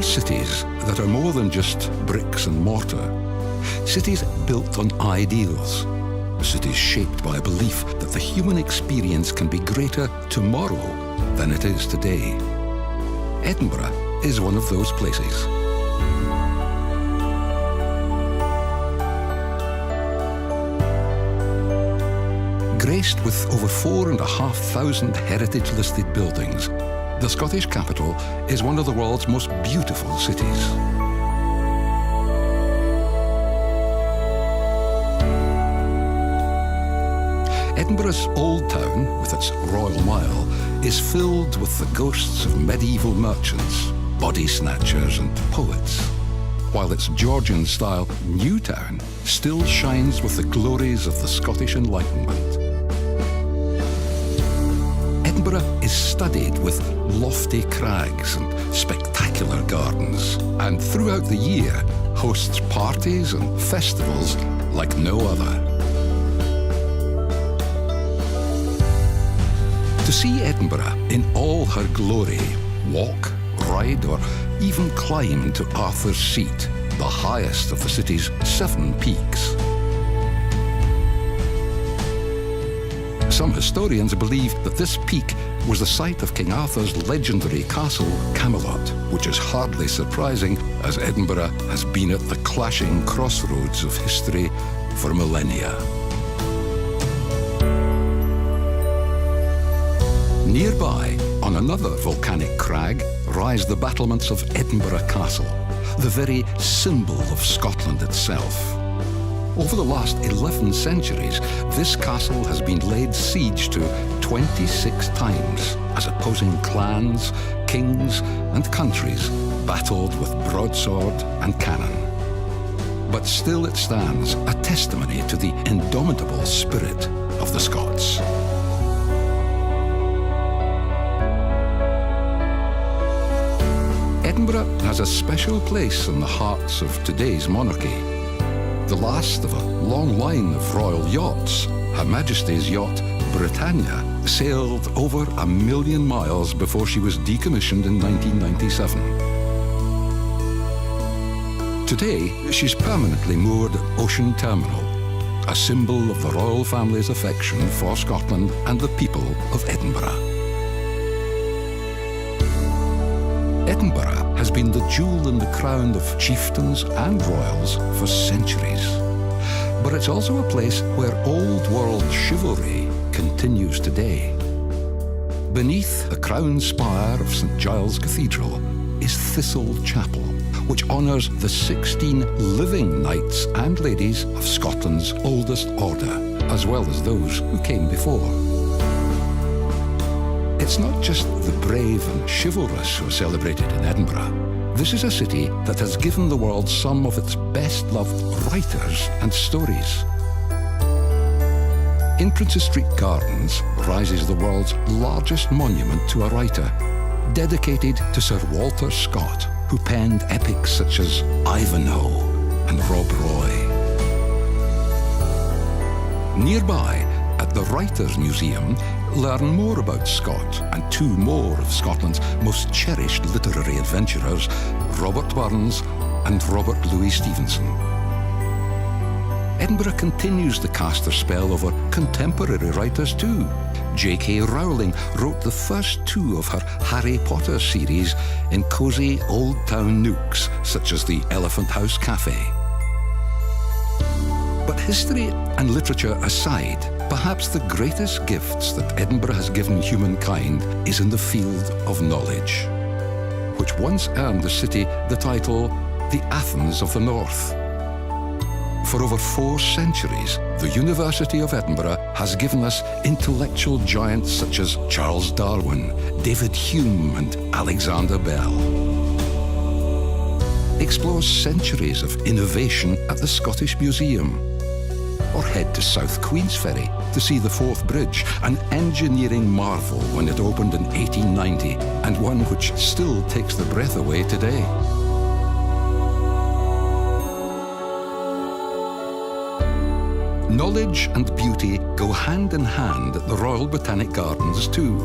are cities that are more than just bricks and mortar. Cities built on ideals. Cities shaped by a belief that the human experience can be greater tomorrow than it is today. Edinburgh is one of those places. Graced with over 4,500 heritage-listed buildings, the Scottish capital is one of the world's most beautiful cities. Edinburgh's Old Town, with its Royal Mile, is filled with the ghosts of medieval merchants, body snatchers and poets, while its Georgian-style New Town still shines with the glories of the Scottish Enlightenment. Edinburgh is studded with lofty crags and spectacular gardens, and throughout the year hosts parties and festivals like no other. To see Edinburgh in all her glory, walk, ride, or even climb to Arthur's Seat, the highest of the city's 7 peaks. Some historians believe that this peak was the site of King Arthur's legendary castle, Camelot, which is hardly surprising as Edinburgh has been at the clashing crossroads of history for millennia. Nearby, on another volcanic crag, rise the battlements of Edinburgh Castle, the very symbol of Scotland itself. Over the last 11 centuries, this castle has been laid siege to 26 times as opposing clans, kings, and countries battled with broadsword and cannon. But still it stands, a testimony to the indomitable spirit of the Scots. Edinburgh has a special place in the hearts of today's monarchy. The last of a long line of royal yachts, Her Majesty's yacht Britannia sailed over 1 million miles before she was decommissioned in 1997. Today, she's permanently moored at Ocean Terminal, a symbol of the royal family's affection for Scotland and the people of Edinburgh. Edinburgh has been the jewel in the crown of chieftains and royals for centuries. But it's also a place where old-world chivalry continues today. Beneath the crown spire of St Giles Cathedral is Thistle Chapel, which honours the 16 living knights and ladies of Scotland's oldest order, as well as those who came before. It's not just the brave and chivalrous who are celebrated in Edinburgh. This is a city that has given the world some of its best-loved writers and stories. In Princes Street Gardens rises the world's largest monument to a writer, dedicated to Sir Walter Scott, who penned epics such as Ivanhoe and Rob Roy. Nearby, at the Writers' Museum, learn more about Scott and 2 more of Scotland's most cherished literary adventurers, Robert Burns and Robert Louis Stevenson. Edinburgh continues to cast a spell over contemporary writers too. J.K. Rowling wrote the first 2 of her Harry Potter series in cosy old town nooks such as the Elephant House Cafe. But history and literature aside, perhaps the greatest gifts that Edinburgh has given humankind is in the field of knowledge, which once earned the city the title the Athens of the North. For over 4 centuries, the University of Edinburgh has given us intellectual giants such as Charles Darwin, David Hume, and Alexander Bell. Explore centuries of innovation at the Scottish Museum, or head to South Queensferry to see the Forth Bridge, an engineering marvel when it opened in 1890, and one which still takes the breath away today. Knowledge and beauty go hand in hand at the Royal Botanic Gardens too.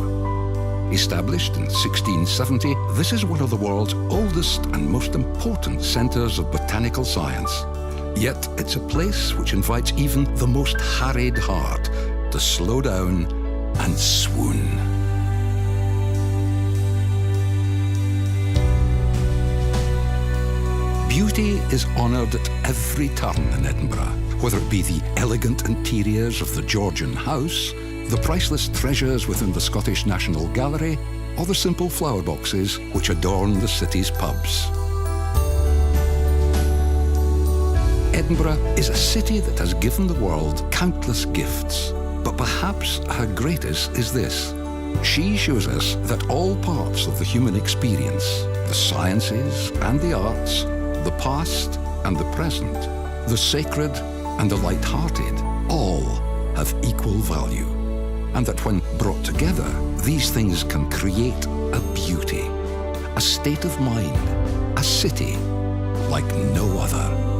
Established in 1670, this is one of the world's oldest and most important centres of botanical science. Yet it's a place which invites even the most harried heart to slow down and swoon. Beauty is honoured at every turn in Edinburgh, whether it be the elegant interiors of the Georgian house, the priceless treasures within the Scottish National Gallery, or the simple flower boxes which adorn the city's pubs. Edinburgh is a city that has given the world countless gifts, but perhaps her greatest is this. She shows us that all parts of the human experience, the sciences and the arts, the past and the present, the sacred and the light-hearted, all have equal value. And that when brought together, these things can create a beauty, a state of mind, a city like no other.